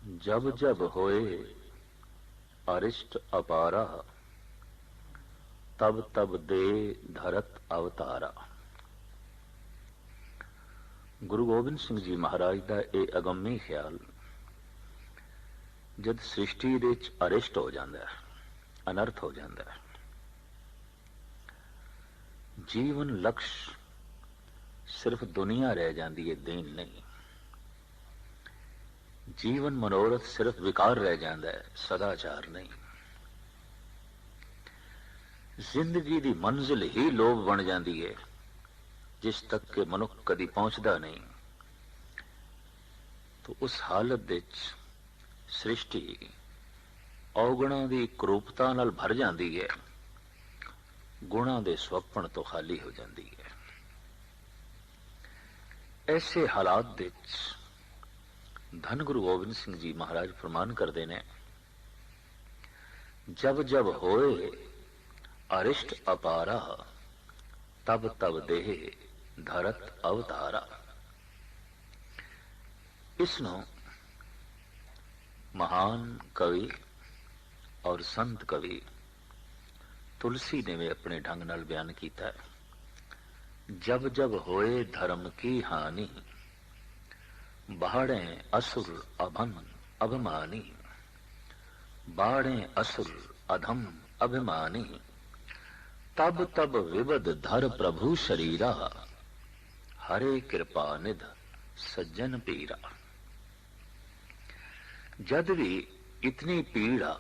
जब जब होए अरिष्ट अपारा, तब तब दे धरत अवतारा। गुरु गोबिंद सिंह जी महाराज का यह अगम्य ख्याल जब सृष्टि दे अरिष्ट हो जाता है, अनर्थ हो जाता है, जीवन लक्ष्य सिर्फ दुनिया रह जाती है, दीन नहीं। जीवन मनोरथ सिर्फ विकार रह जाता है, सदाचार नहीं। जिंदगी की मंजिल ही लोभ बन जाती है, जिस तक के मनुख कदी पहुंचता नहीं। तो उस हालत विच सृष्टि औगुणों की क्रूपता नाल भर जाती है, गुणों के स्वप्न तो खाली हो जाती है। ऐसे हालात विच धन गुरु गोबिंद सिंह जी महाराज फरमान करते हैं, जब जब होए अरिष्ट अपारा, तब तब देह धरत अवतारा। इसनों महान कवि और संत कवि तुलसी ने भी अपने ढंग नाल बयान किया है। जब जब होए धर्म की हानि, बाढ़े असुर अभम अभिमानी। बाढ़े असुर अधम अभिमानी, तब तब विवद धर प्रभु शरीरा। हरे कृपा निध सज्जन पीरा। जद भी इतनी पीड़ा,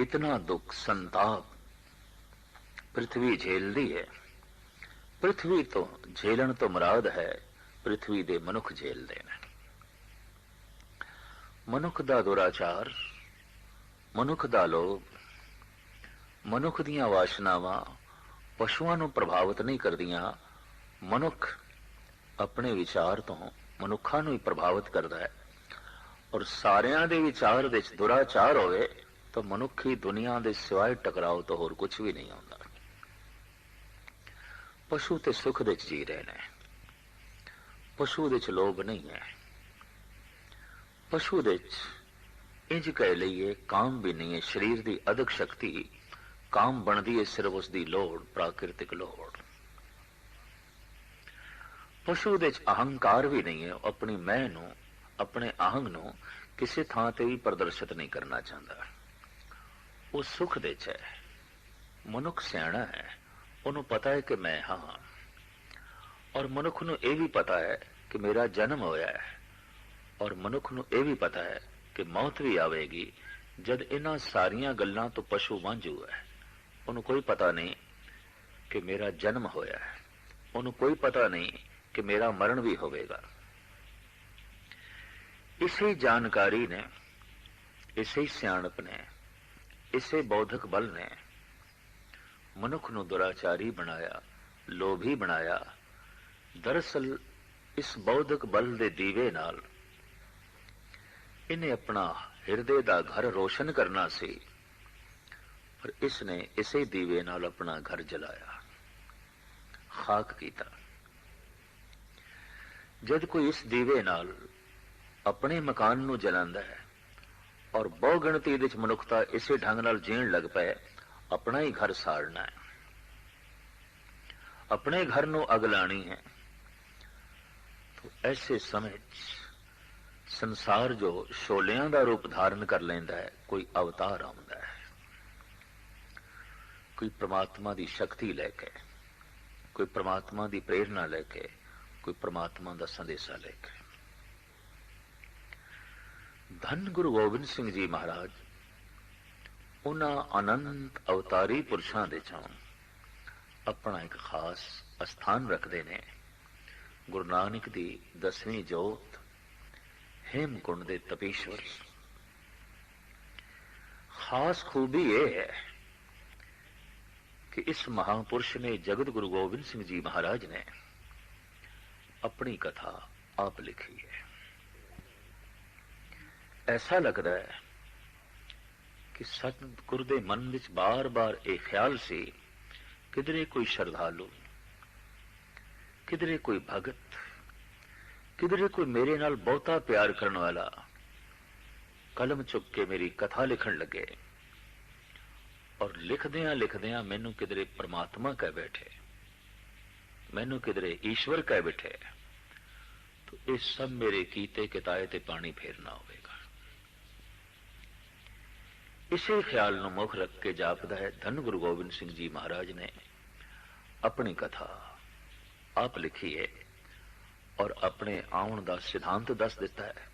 इतना दुख संताप पृथ्वी झेलती है, पृथ्वी तो झेलन तो मुराद है, पृथ्वी दे मनुख झेलते हैं। मनुख दा दुराचार, मनुख दा लोभ, मनुख दीयां वासनावां पशुआं नूं प्रभावित नहीं करदियां। मनुख अपने विचार तो मनुखा नूं ही प्रभावित करता है, और सारियां दे विचार विच दुराचार होवे तो मनुखी दुनिया दे सिवाय टकराव तो होर कुछ भी नहीं होंदा। पशु ते सुख दे जी रहे ने, पशु दे लोभ नहीं है। पशु दे इंज कह लीए काम भी नहीं है। शरीर की अदक शक्ति काम बनती है सिर्फ उसकी लोड़, प्राकृतिक लोड़। पशु दे अहंकार भी नहीं है, अपनी मैं नूं, अपने आहंग नूं किसी थां ते भी प्रदर्शित नहीं करना चाहता। वो सुख दे है। मनुख सियाणा है, उन्होंने पता है कि मैं हाँ, और मनुख नूं यह भी पता है कि मेरा जन्म होया है, और मनुख नूं यह भी पता है कि मौत भी आवेगी। जद इन्हां सारियां गल्लां तो पशु वांझू है। उन्होंने कोई पता नहीं कि मेरा जन्म होया है, उन्होंने कोई पता नहीं कि मेरा मरण भी होवेगा। इसी जानकारी ने, इसी सियाणप ने, इसे बौद्धिक बल ने मनुख नूं दुराचारी बनाया, लोभी बनाया। दरअसल इस बौद्धिक बल दे दीवे नाल इन्हें अपना हिरदे दा घर रोशन करना सी, पर इसने इसे दीवे नाल अपना घर जलाया, खाक कीता। जद कोई इस दीवे नाल अपने मकान नूं जलांदा है और बहु गिणती विच मनुखता इसे ढंग नाल जीण लग पए, अपना ही घर साड़ना है, अपने घर नूं अग लाणी है। तो ऐसे समय संसार जो शोलियां दा रूप धारण कर लेंदा है, कोई अवतार आउंदा है, कोई परमात्मा दी शक्ति लेके, कोई परमात्मा दी प्रेरणा लेके, कोई परमात्मा दा संदेशा लेके। धन गुरु गोबिंद सिंह जी महाराज उन्हां अनंत अवतारी पुरुषां दे चों अपना एक खास स्थान रखते ने। गुरु नानक दी 10वीं जोत हेमकुंड दे तपीश्वर। खास खूबी यह है कि इस महापुरुष ने, जगत गुरु गोबिंद सिंह जी महाराज ने, अपनी कथा आप लिखी है। ऐसा लगता है कि सतगुरु दे मन विच बार बार एक ख्याल से किधरे कोई श्रद्धालु, किधरे कोई भगत, किधरे कोई मेरे नाल बहुता प्यार करने वाला कलम चुक के मेरी कथा लिखण लगे और लिखदियां लिखदियां मैनू किधरे परमात्मा कह बैठे, मैनू किधरे ईश्वर कह बैठे, तो ये सब मेरे कीते किताए ते पानी फेरना होगा। इसे ख्याल नूं मुख रख के जापदा है धन गुरु गोबिंद सिंह जी महाराज ने अपनी कथा आप लिखी है और अपने आउण का सिद्धांत दस दिता है,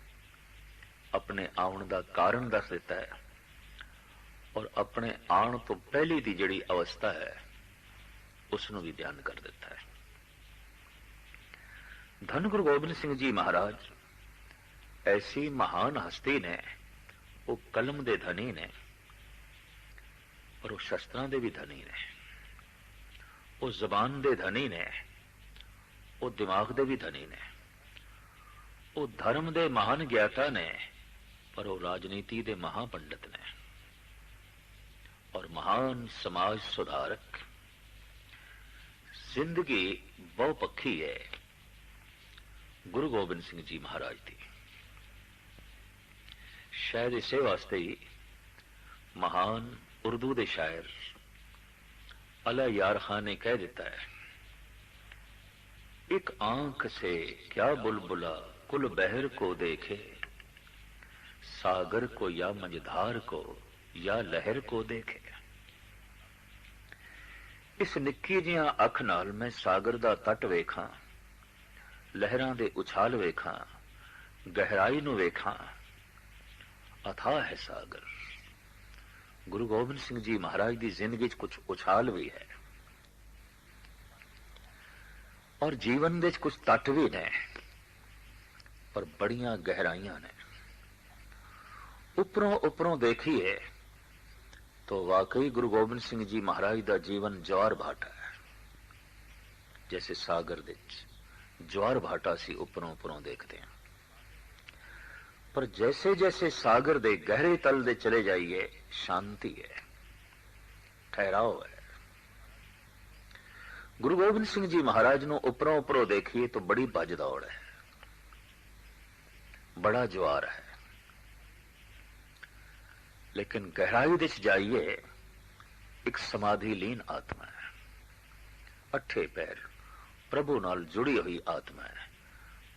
अपने आउण का कारण दस दिता है और अपने आउण तो पहली दी जिहड़ी अवस्था है उसनूं भी बयान कर दिता है। धन गुरु गोबिंद सिंह जी महाराज ऐसी महान हस्ती ने, वो कलम दे धनी ने और वो शस्त्रां दे भी धनी ने, वो जबान दे धनी ने, वो दिमाग दे भी धनी ने, वो धर्म दे महान ज्ञाता ने, पर वो राजनीति दे महापंडित ने और महान समाज सुधारक। जिंदगी बहुपक्षी है गुरु गोबिंद सिंह जी महाराज की। शायद इसे वास्ते ही महान उर्दू दे शायर अला यार खान ने कह देता है, एक आंख से क्या बुलबुला कुल बहर को देखे, सागर को या मंझधार को या लहर को देखे। इस निक्की जिहां अख नाल मैं सागर दा तट वेखां, लहरां दे उछाल वेखां, गहराई नूं वेखां, अथाह है सागर। गुरु गोबिंद सिंह जी महाराज की जिंदगी कुछ उछाल भी है और जीवन दे कुछ तट भी ने, पर बड़ियां गहराइयां ने। उपरों उपरों देखिए तो वाकई गुरु गोबिंद सिंह जी महाराज का जीवन ज्वार भाटा है, जैसे सागर दे ज्वार भाटा सी उपरों उपरों देखते हैं। पर जैसे जैसे सागर दे गहरे तल दे चले जाइए शांति है, ठहराव है। गुरु गोबिंद सिंह जी महाराज नूं उपरों उपरों देखिए तो बड़ी भज दौड़ है, बड़ा ज्वार है, लेकिन गहराई दे जाइए एक समाधि लीन आत्मा है, अठे पैर प्रभु नाल जुड़ी हुई आत्मा है,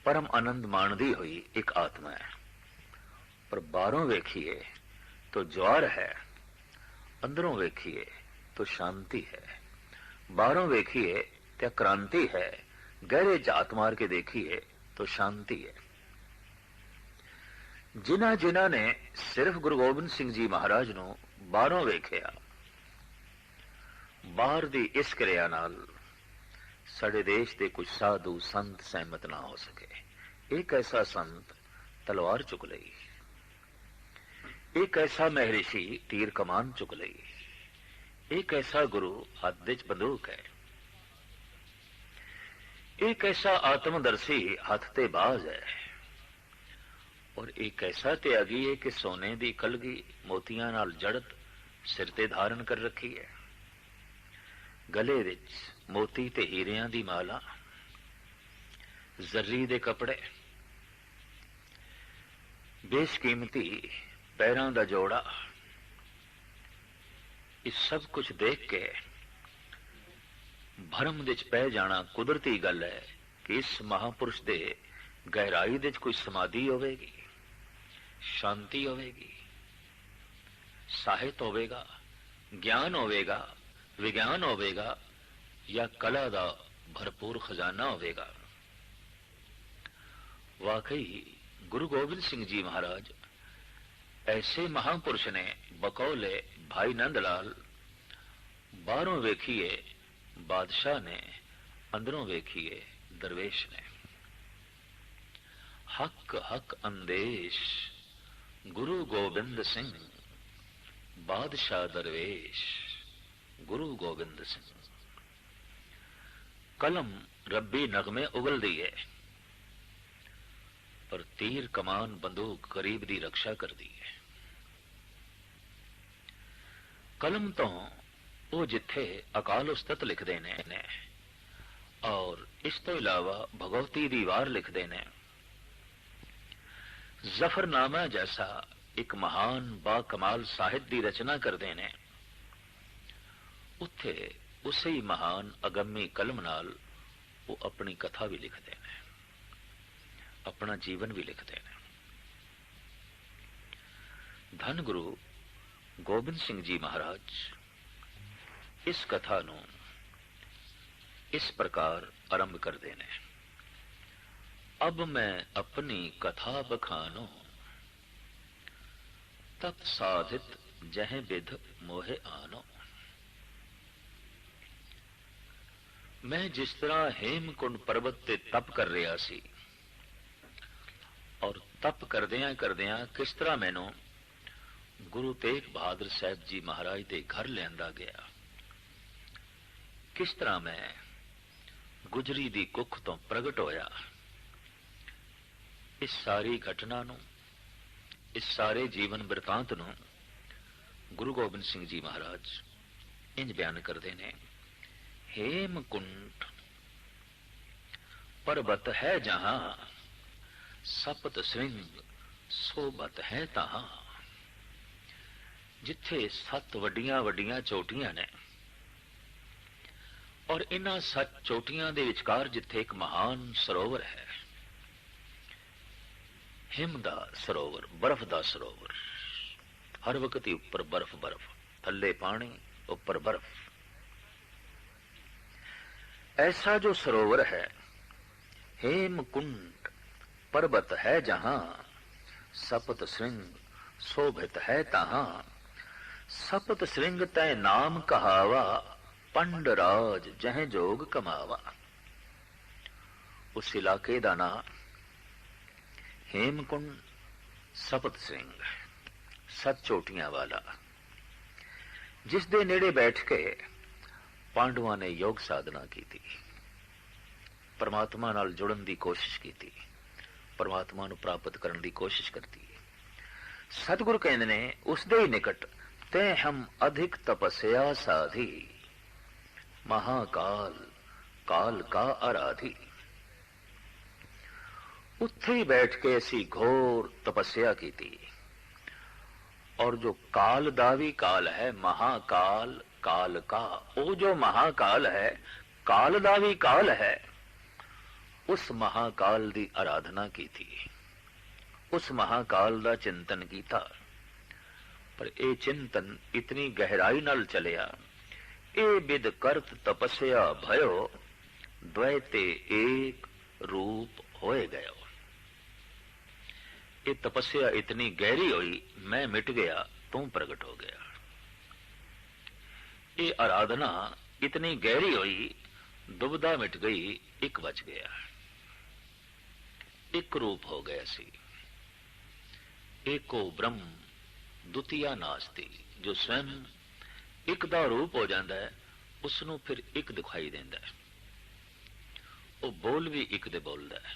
परम आनंद माणदी हुई एक आत्मा है। पर बाहरों वेखिए तो ज्वार है, अंदरों वेखिए तो शांति है। बाहरों वेखिए तो क्रांति है, गहरे जात मार के देखिए तो शांति है। जिन्हां जिन्हां ने सिर्फ गुरु गोबिंद सिंह जी महाराज नूं बाहरों वेखिया, बाहर दी इस क्रिया नाल साडे देश के कुछ साधु संत सहमत ना हो सके। एक ऐसा संत तलवार चुक लई, एक ऐसा महर्षि तीर कमान चुक लई, एक ऐसा गुरु हाथ विच बंदूक है, एक ऐसा आत्मदर्शी हाथ ते बाज है और एक ऐसा त्यागी है कि सोने दी कलगी मोतियां नाल जड़त सिर ते धारण कर रखी है, गले विच मोती ते हीरियां दी माला, जर्री दे कपड़े, बेशकीमती पैरां दा जोड़ा। इस सब कुछ देख के भरम दे पै जाना कुदरती गल है कि इस महापुरुष दे गहराई दे कोई समाधि होवेगी, शांति होवेगी, साहित्य होवेगा, ज्ञान होवेगा, विज्ञान होवेगा या कला दा भरपूर खजाना होवेगा। वाकई गुरु गोबिंद सिंह जी महाराज ऐसे महापुरुष ने बकौले भाई नंदलाल, बाहरों वेखिए बादशाह ने, अंदरों वेखिए दरवेश ने। हक हक अंदेश गुरु गोबिंद सिंह, बादशाह दरवेश गुरु गोबिंद सिंह। कलम रब्बी नगमे उगल दी है, पर तीर कमान बंदूक गरीब दी रक्षा कर दी है। कलम तो वो जिथे अकाल उस्तत लिखते ने और इस तो इलावा भगवती दी वार लिखते ने, जफरनामा जैसा एक महान बा कमाल साहित्य की रचना करते हैं, उत्थे उसे ही महान अगम्मी कलम नाल वो अपनी कथा भी लिखते हैं, अपना जीवन भी लिखते हैं। धन गुरु गोबिंद सिंह जी महाराज इस कथा नूं इस प्रकार आरंभ करते हैं। अब मैं अपनी कथा बखानो, तप साधित जह विध मोहे आनो। मैं जिस तरह हेमकुंड पर्वत ते तप कर रहा सी, और तप करदियां करदियां किस तरह मैनू गुरु तेग बहादुर साहब जी महाराज दे घर लियांदा गया, किस तरह मैं गुजरी दी कुख तो प्रगट होया, इस सारी घटना नू, इस सारे जीवन वृतांत नू गुरु गोबिंद सिंह जी महाराज इंज बयान करते हैं। हेमकुंड पर्वत है जहां, सपत श्रृंग सोबत है तहां। जिथे 7 वड्डियां वड्डियां चोटियां ने, और इन्हां 7 चोटियां दे विचकार जिथे एक महान सरोवर है, हिम दा सरोवर, बर्फ दा सरोवर, हर वक्त ही ऊपर बर्फ बर्फ, थल्ले पानी ऊपर बर्फ। ऐसा जो सरोवर है, हेमकुंड पर्वत है जहां, सपत श्रृंग शोभित है तहां। सपत श्रृंग तय नाम कहावा, पंडराज जह जोग कमावा। उस इलाके का नाम हेमकुंड सपत श्रृंग, 7 चोटियां वाला, जिस दे नेड़े बैठ के पांडवां ने योग साधना की थी, परमात्मा नाल जुड़न की कोशिश की थी, परमात्मा नूं प्राप्त करने की कोशिश करती है। सतगुरु कहते ने उस दे ही निकट ते हम अधिक तपस्या साधी, महाकाल काल का आराधी। उत्थे ही बैठ के असी घोर तपस्या की थी, और जो काल दा भी काल है, महाकाल काल का, वो जो महाकाल है, काल दा भी काल है, उस महाकाल दी आराधना की थी, उस महाकाल दा चिंतन कीता। पर ए चिंतन इतनी गहराई नाल चलिया, ए विद करत तपस्या भयो, द्वैते एक रूप होए गयो। ये तपस्या इतनी गहरी हुई, मैं मिट गया तू प्रकट हो गया। ये आराधना इतनी गहरी हुई, दुविधा मिट गई, एक बच गया, एक रूप हो गया सी। एको ब्रह्म द्वितीया नास्ति, जो स्वयं एक दा रूप हो जाता है, उसनों फिर एक दिखाई देता है। वो बोल भी एक दे बोलता है,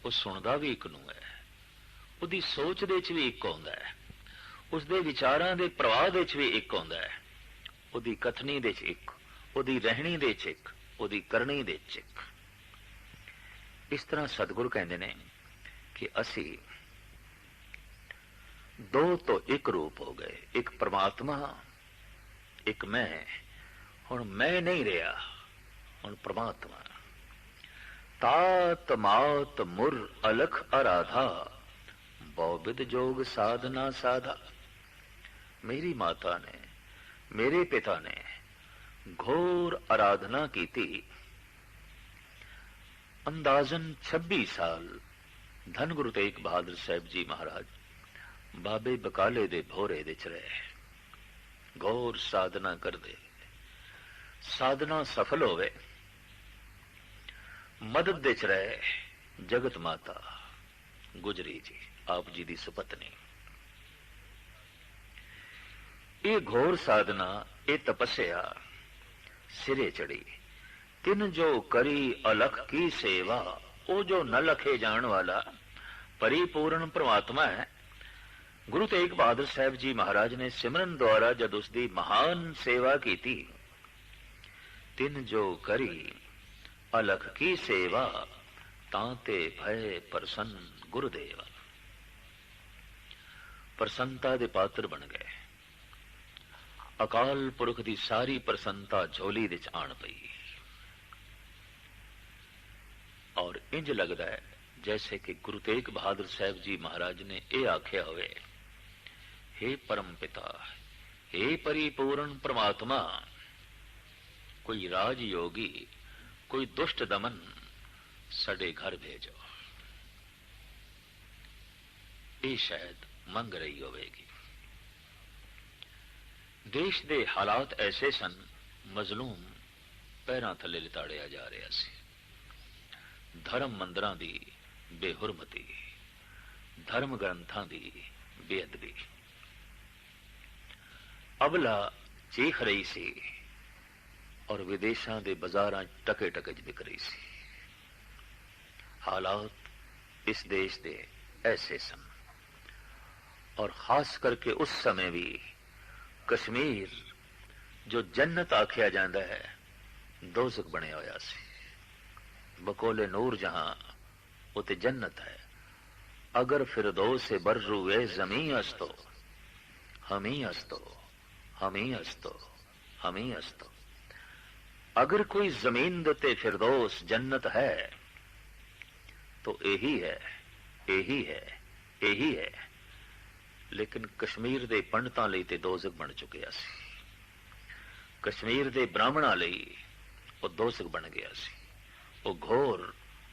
वो सुनता भी एक नूं है, उसकी सोच दे च भी एक होंदा है, उसके विचारां दे प्रवाह दे च भी एक होंदा है, उसकी कथनी दे च एक, उसकी रहनी दे च एक, उसकी करनी दे च एक। इस तरह सतगुरु कहते हैं कि असी दो तो एक रूप हो गए, एक परमात्मा, एक मैं। हुण मैं नहीं रहा, हुण परमात्मा। तात मात मुर अलख आराधा, बहुविध जोग साधना साधा। मेरी माता ने, मेरे पिता ने घोर आराधना की थी। अंदाजन 26 साल धन गुरु तेग बहादुर साहब जी महाराज बाबे बकाले दे भोरे विच रहे, घोर साधना करदे। साधना सफल होवे, मदद दे च रहे जगत माता गुजरी जी, आप जी दी सुपत्नी। ये घोर साधना, ये तपस्या सिरे चढ़ी। तिन जो करी अलख की सेवा, वो जो न लखे जान वाला परिपूर्ण परमात्मा है। गुरु तेग बहादुर साहब जी महाराज ने सिमरन द्वारा जब उसकी महान सेवा की थी, तिन जो करी अलख की सेवा, तांते भय प्रसन्न गुरुदेवा। ਪ੍ਰਸੰਨਤਾ ਦੇ ਪਾਤਰ ਬਣ ਗਏ। ਅਕਾਲ ਪੁਰਖ ਦੀ ਸਾਰੀ ਪ੍ਰਸੰਨਤਾ ਝੋਲੀ ਵਿੱਚ ਆਣ ਪਈ ਔਰ ਇੰਜ ਲੱਗਦਾ ਹੈ जैसे कि गुरु तेग बहादुर साहब जी महाराज ने यह आख्या होवे, हे परम पिता, हे परिपूर्ण परमात्मा, कोई राज योगी, कोई दुष्ट दमन साडे घर भेजो। ये शायद मंग रही होवेगी। देश दे हालात ऐसे सन, मजलूम पैरां थले लिताड़िया जा रहा सी। धर्म मंदिरां दी बेहुरमती, धर्म ग्रंथां दी बेअदबी अबला चीख रही सी और विदेशों के बाजारां टके टके च बिक रही सी। हालात इस देश दे ऐसे सन और खास करके उस समय भी कश्मीर जो जन्नत आख्या जाता है दोज़ख बने होया सी। बकोले नूर जहां उते जन्नत है। अगर फिरदौस से बर्रुए ज़मीं अस्तो, हमी अस्तो, हमी अस्तो, हमी अस्तो। अगर कोई जमीन दते फिरदौस जन्नत है तो यही है, यही है, यही है। लेकिन कश्मीर दे पंडितां लई ते दोज़ख बन चुकिया सी। कश्मीर दे ब्राह्मणां लई वो दोज़ख बन गया सी। वो घोर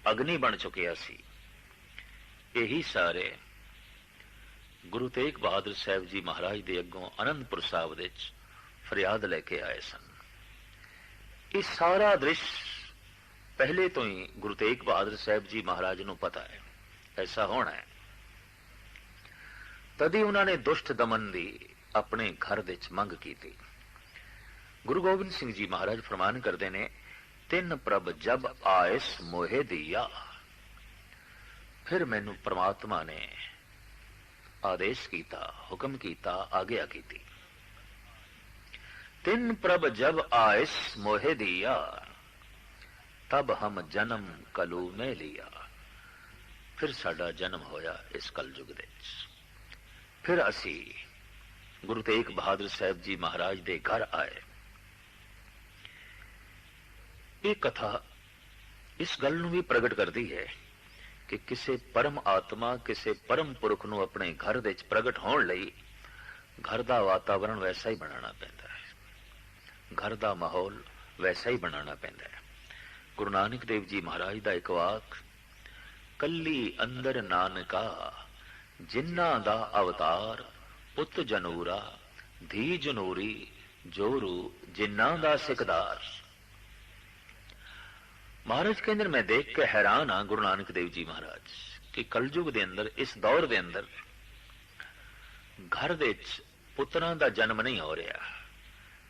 अग्नि बन चुकिया सी। यही सारे गुरु तेग बहादुर साहब जी महाराज दे अगों आनंदपुर साहब दे फरियाद लेके आए सन। ये सारा दृश्य पहले तो ही गुरु तेग बहादुर साहब जी महाराज नूं पता है ऐसा होना है। तदी उन्होंने दुष्ट दमन दी अपने घर दे मंग की थी। गुरु गोबिंद सिंह जी महाराज फरमान करते ने, तिन प्रभ जब आयस मोहे दिया। फिर मैनू परमात्मा ने आदेश किया, हुक्म किया, आज्ञा की। तिन प्रभ जब आयस मोहे दिया, तब हम जन्म कलू में लिया। फिर साडा जन्म होया इस कलयुग दे। फिर असी गुरु तेग बहादुर साहब जी महाराज दे घर आए। ये कथा इस गल नूं भी प्रगट करती है कि किसी परम आत्मा, किसी परम पुरख नूं अपने घर दे प्रगट होण लई घर दा वातावरण वैसा ही बनाना पैंदा है, घर दा माहौल वैसा ही बनाना पैंदा है। गुरु नानक देव जी महाराज दा एक वाक, कल्ली अंदर नानका जिन्ना दा अवतार, पुत जनूरा धी जनूरी जोरू जिन्ना दा सिकदार। महाराज के अंदर मैं देख के हैरान हाँ गुरु नानक देव जी महाराज कि कलयुग के अंदर, इस दौर के अंदर घर दे पुत्रां दा जन्म नहीं हो रहा,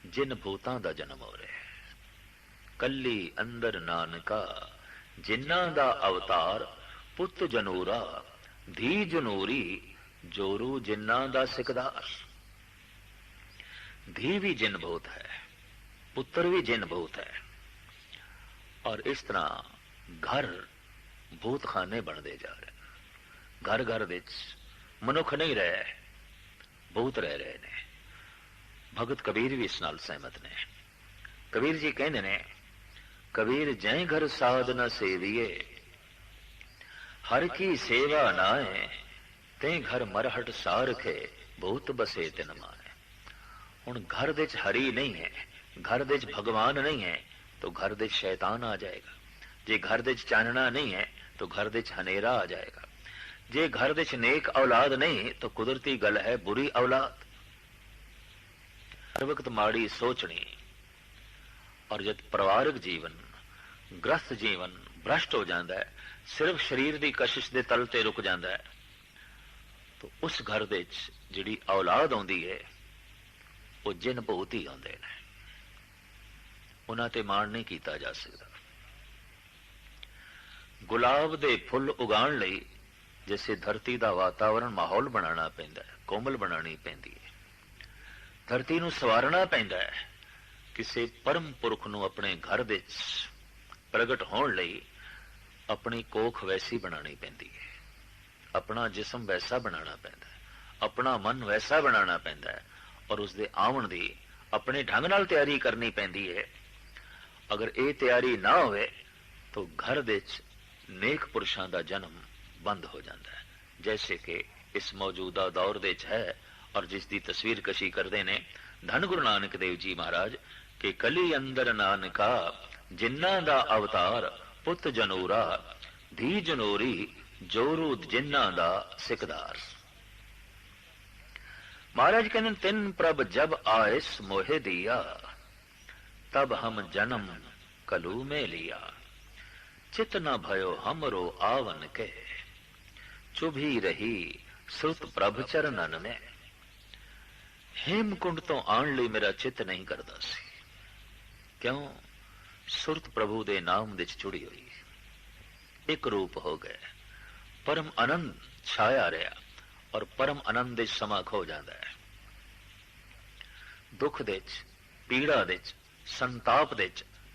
जिन भूतां दा जन्म हो रहा है। कल्ली अंदर नानका जिन्ना दा अवतार, पुत जनूरा धी जनूरी जोरू जिन्ना दा सिकदार। धी भी जिन भूत है, पुत्र भी जिन भूत है और इस तरह घर भूत खाने बनते जा रहे हैं। घर घर विच मनुख नहीं रहे, भूत रह रहे ने। भगत कबीर भी इस नाल सहमत ने। कबीर जी कहते ने, कबीर जै घर साध न सेविए, हर की सेवा नाए, ते घर मरहट सारखे भूत बसे तिन माए। हुण घर दे हरी नहीं है, घर दे भगवान नहीं है तो घर दे शैतान आ जाएगा। जे घर दे चानना नहीं है तो घर दे हनेरा आ जाएगा। जे घर दे नेक औलाद नहीं तो कुदरती गल है बुरी औलाद। हर वक्त माड़ी सोचनी। और जब परिवारक जीवन, ग्रस्त जीवन भ्रष्ट हो जाता है, सिर्फ शरीर की कशिश के तल ते रुक जाता है, तो उस घर दे जिहड़ी औलाद आउंदी है वो जिन भूत ही आउंदे ने। उन्हां ते माण नहीं कीता जा सकता। गुलाब दे फुल उगाण लई जैसे धरती का वातावरण माहौल बनाना पैंदा है, कोमल बनानी पैंदी है, धरती नूं सवारना पैंदा है। किसी परम पुरख नूं अपने घर दे प्रगट होण लई अपनी कोख वैसी बनानी पैंदी है, अपना जिस्म वैसा बनाना पैंदा है, अपना मन वैसा बनाना पैंदा है और उसके आवन की अपने ढंग नाल तैयारी करनी पैंदी है। अगर ये तैयारी ना होवे तो घर दे नेक पुरुषां दा जन्म बंद हो जाता है, जैसे कि इस मौजूदा दौर दे है और जिसकी तस्वीर कशी करते ने धन गुरु नानक देव जी महाराज के कली अंदर नानका जिन्ना दा अवतार पुत जनूरा धी जनूरी जोरू जिन्ना दा सिकदार। महाराज कहने तिन प्रभ जब आयस मोहे दिया तब हम जन्म कलू में लिया। चित न भयो हमरो आवन के चुभी रही सुत प्रभ चरणन में। हेमकुंड तो आन ली मेरा चित नहीं करता सी, क्यों? सुरत प्रभु दे नाम दे चुड़ी हुई, एक रूप हो गए, परम आनंद छाया रहा और परम आनंद दे समा खो जाता है। दुख दे पीड़ा दे संताप दे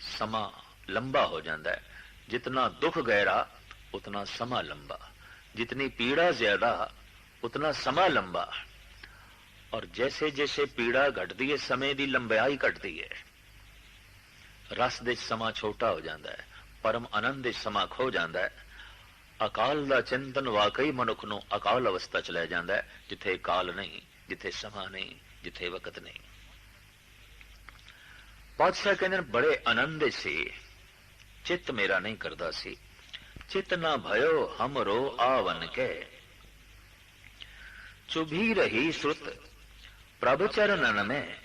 समा लंबा हो जाता है। जितना दुख गहरा उतना समा लंबा, जितनी पीड़ा ज्यादा उतना समा लंबा। और जैसे जैसे पीड़ा घटती है समय की लंबाई घटती है, रस दे समा छोटा हो जाता है, परम आनंद दे समा खो जाता है। अकाल दा चिंतन वाकई मनुख नूं अकाल अवस्था च लै जांदा है, जिथे काल नहीं, जिथे समा नहीं, जिथे वक्त नहीं। पातशाह कहते बड़े आनंद से चित्त मेरा नहीं करता सी। चित ना भयो हमरो आवन के चुभी रही श्रुत प्रभ चरणन में।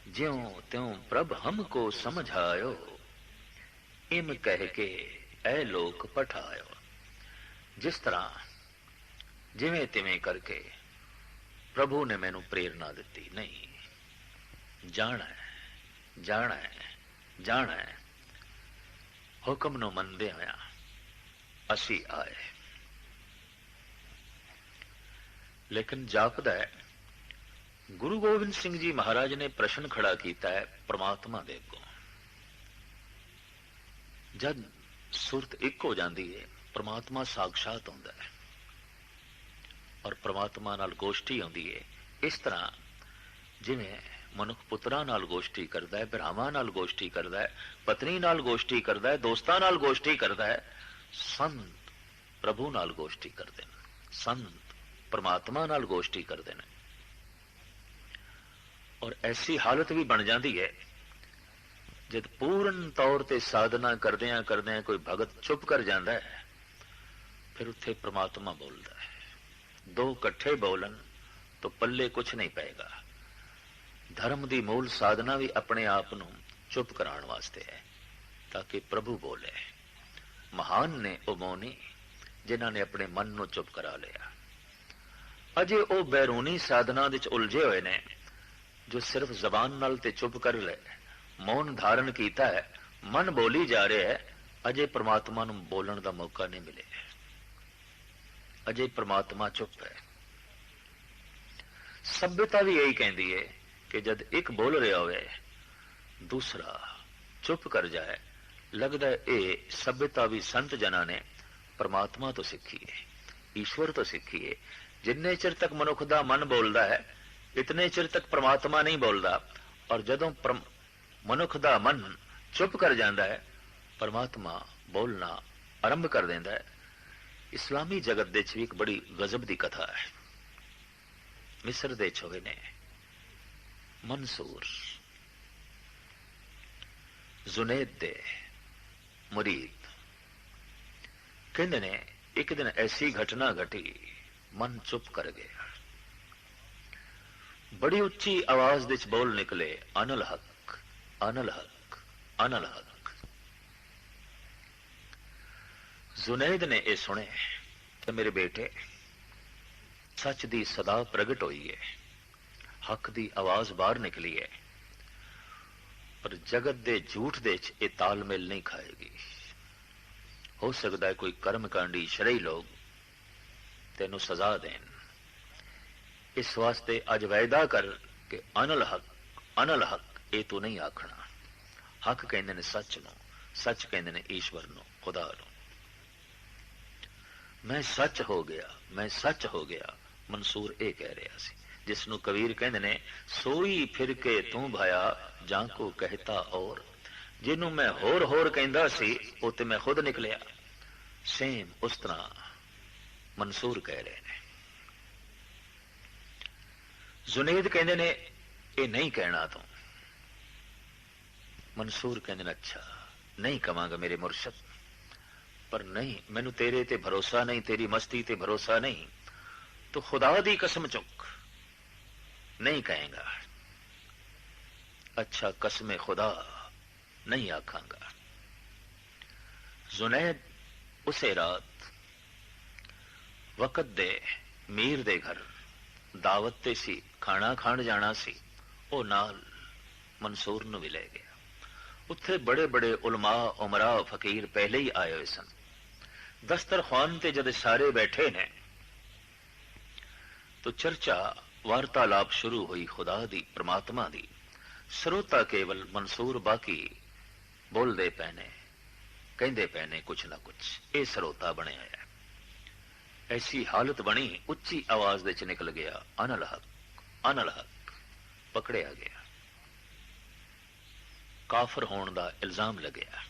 ज्यों त्यों प्रभ हमको समझायो इम कह के ऐ लोक पठायो। जिस तरह जिवें तिवें करके प्रभु ने मैनू प्रेरणा दी, नहीं जाना है, जाना है, जाना है। हुक्म नो मनदे होया असी आए। लेकिन जापदा है गुरु गोबिंद सिंह जी महाराज ने प्रश्न खड़ा किया है परमात्मा दे अगों। जब सुरत एक हो जाती है परमात्मा साक्षात होता है और परमात्मा नाल गोष्ठी होती है। इस तरह जिवें मनुख पुत्रा नाल गोष्ठी करता है, भरावां नाल गोष्ठी करता है, पत्नी नाल गोष्ठी करता है, दोस्तां नाल गोष्ठी करता है, संत प्रभु नाल गोष्ठी करते हैं, संत परमात्मा नाल गोष्ठी करते हैं। और ऐसी हालत भी बन जाती है जब पूर्ण तौर ते साधना करदियां करदियां कोई भगत चुप कर जाता है, फिर उत्थे परमात्मा बोलता है। दो कट्ठे बोलन तो पल्ले कुछ नहीं पेगा। धर्म की मूल साधना भी अपने आप नूं चुप कराने वास्ते है ताकि प्रभु बोले। महान ने ओ मौनी जिन्हां ने अपने मन नूं चुप करा लिया। अजे ओ बैरूनी साधना विच उलझे हुए ने जो सिर्फ जबान नाल ते चुप कर ले, मौन धारण कीता है, मन बोली जा रहा है, अजे परमात्मा नूं बोलण दा मौका नहीं मिले। अजे परमात्मा चुप है। सभ्यता भी यही कहती है कि जब एक बोल रहा होवे दूसरा चुप कर जाए, लगता है ये सभ्यता भी संत जना ने परमात्मा तो सीखी है, ईश्वर तो सीखी है। जिन्ने चिर तक मनुख दा मन बोलता है इतने चिर तक परमात्मा नहीं बोलता, और जदों मनुख दा मन चुप कर जाता है परमात्मा बोलना आरंभ कर देता है। इस्लामी जगत दे भी एक बड़ी गजब की कथा है। मिस्र दे होए ने मंसूर जुनैद दे मुरीद कहते ने एक दिन ऐसी घटना घटी, मन चुप कर गया। बड़ी उच्ची आवाज विच बोल निकले, अनल हक, अनल हक, अनल हक। जुनैद ने यह सुने तो मेरे बेटे सच दी सदा प्रगट हुई है, हक दी आवाज बाहर निकली है, पर जगत दे झूठ दे ये तालमेल नहीं खाएगी। हो सकता है कोई कर्मकांडी शरई लोग तेनू सजा देन। इस वास्ते अज वायदा कर कि अनल हक ये तू नहीं आखना। हक कहते ने सच नो, सच कहते ने ईश्वर नो, खुदा नो। मैं सच हो गया, मैं सच हो गया, ਮਨਸੂਰ ਇਹ ਕਹਿ ਰਿਹਾ ਸੀ, ਜਿਸ ਨੂੰ ਕਬੀਰ ਕਹਿੰਦੇ ਨੇ ਸੋਈ ਫਿਰ ਕੇ ਤੂੰ ਭਾਇਆ ਜਾਂ ਕੋ ਕਹਿਤਾ ਔਰ। ਜਿਹਨੂੰ ਮੈਂ ਹੋਰ ਹੋਰ ਕਹਿੰਦਾ ਸੀ ਉਹ ਤੇ ਮੈਂ ਖੁਦ ਨਿਕਲਿਆ। ਸੇਮ ਉਸ ਤਰ੍ਹਾਂ ਮਨਸੂਰ ਕਹਿ ਰਹੇ ਨੇ। ਜ਼ੁਨੈਦ ਕਹਿੰਦੇ ਨੇ ਇਹ ਨਹੀਂ ਕਹਿਣਾ ਤੂੰ। ਮਨਸੂਰ ਕਹਿੰਦੇ ਨੇ ਅੱਛਾ ਨਹੀਂ ਕਵਾਂਗਾ ਮੇਰੇ ਮੁਰਸ਼ਦ, ਪਰ ਨਹੀਂ ਮੈਨੂੰ ਤੇਰੇ ਤੇ ਭਰੋਸਾ ਨਹੀਂ, ਤੇਰੀ ਮਸਤੀ ਤੇ ਭਰੋਸਾ ਨਹੀਂ, ਤੂੰ ਖੁਦਾ ਦੀ ਕਸਮ ਚੁੱਕ नहीं कहेगा। अच्छा कसम खुदा नहीं आखांगा। जुनैद उसे रात वक्त दे मीर दे घर दावत ते सी, खाना खाण जाना सी, ਉਹ ਨਾਲ ਮਨਸੂਰ ਨੂੰ ਵੀ ਲੈ ਗਿਆ। ਉੱਥੇ ਬੜੇ ਬੜੇ ਉਲਮਾ ਉਮਰਾ ਫਕੀਰ ਪਹਿਲੇ ਹੀ ਆਏ ਹੋਏ ਸਨ। ਦਸਤਰਖਾਨ ਤੇ ਜਦ ਸਾਰੇ ਬੈਠੇ ਨੇ तो चर्चा वार्तालाप शुरू हुई खुदा दी, परमात्मा दी। श्रोता केवल मंसूर बाकी बोलते पे ने, कहते पे ने कुछ ना कुछ। ये श्रोता बने है। ऐसी हालत बनी उच्ची आवाज दे च निकल गया अनल हक। पकड़िया गया, काफर होने का इल्जाम लगया।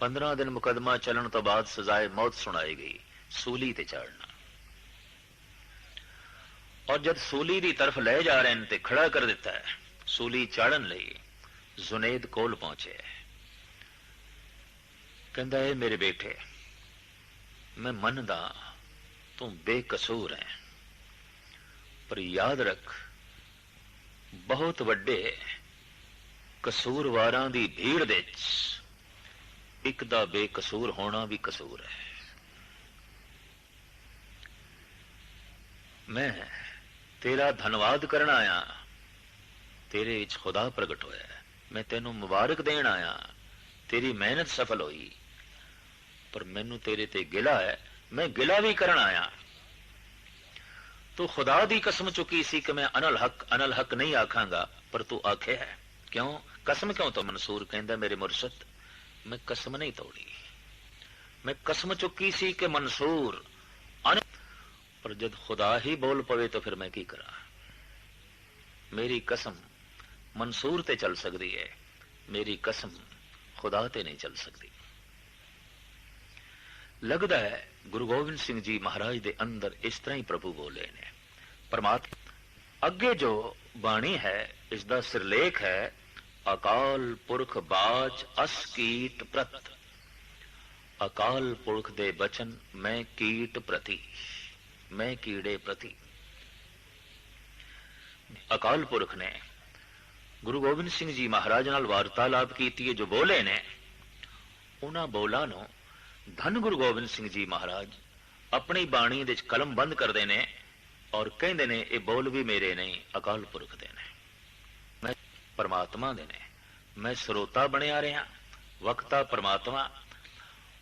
15 दिन मुकदमा चलन तो बाद सजाए मौत सुनाई गई, सूली ते चाड़ना। और जब सूली की तरफ ले जा रहे हैं तो खड़ा कर दिता है। सूली चाड़न लई जुनैद कोल पहुंचे। कहता है मेरे बेटे मैं मनदा तू बेकसूर है, पर याद रख बहुत वड्डे कसूरवारां दी भीड़ दे एक दा बेकसूर होना भी कसूर है। मैं तेरा धन्यवाद करना आया, तेरे विच खुदा प्रगट होया। मैं तेनू मुबारक देन आया, तेरी मेहनत सफल होई, पर मैनू तेरे ते गिला है, मैं गिला भी करन आया। तू खुदा दी कसम चुकी सी कि मैं अनल हक नहीं आखांगा, पर तू आखे है। क्यों कसम क्यों? तो मंसूर कहंदा मेरे मुर्शद मैं कसम नहीं तोड़ी, मैं कसम चुकी सी कि मंसूर पर जब खुदा ही बोल पवे तो फिर मैं की करा। मेरी कसम मंसूर ते चल सकती है, मेरी कसम खुदा ते नहीं चल सकती। लगता है गुरु गोबिंद सिंह जी महाराज दे अंदर इस तरह ही प्रभु बोले ने। परमात्मा अगे जो बाणी है इसका सिरलेख है अकाल पुरख बाच अस कीट प्रत। अकाल पुरख दे बचन मैं कीट प्रति, मैं कीड़े प्रति। अकाल पुरख ने गुरु गोबिंद सिंह जी महाराज नाल वार्तालाप की, जो बोले ने उन्हां बोलां नूं धन गुरु गोबिंद सिंह जी महाराज अपनी बाणी दे कलम बंद करते ने और कहते ने ये बोल भी मेरे नहीं अकाल पुरख दे ने, मैं परमात्मा दे ने। मैं स्रोता बनिया रहा, वक्ता परमात्मा,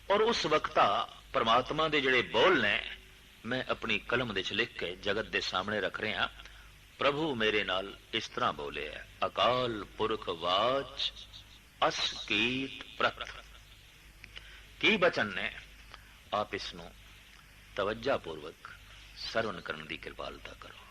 और उस वक्ता परमात्मा दे जिहड़े बोल ने मैं अपनी कलम दे च लिख के जगत दे सामने रख रहा। प्रभु मेरे नाल इस तरह बोले है अकाल पुरख वाच अस कीट प्रत। की बचन ने आप इसनों तवज्जा पूर्वक सरवण करने की कृपालता करो।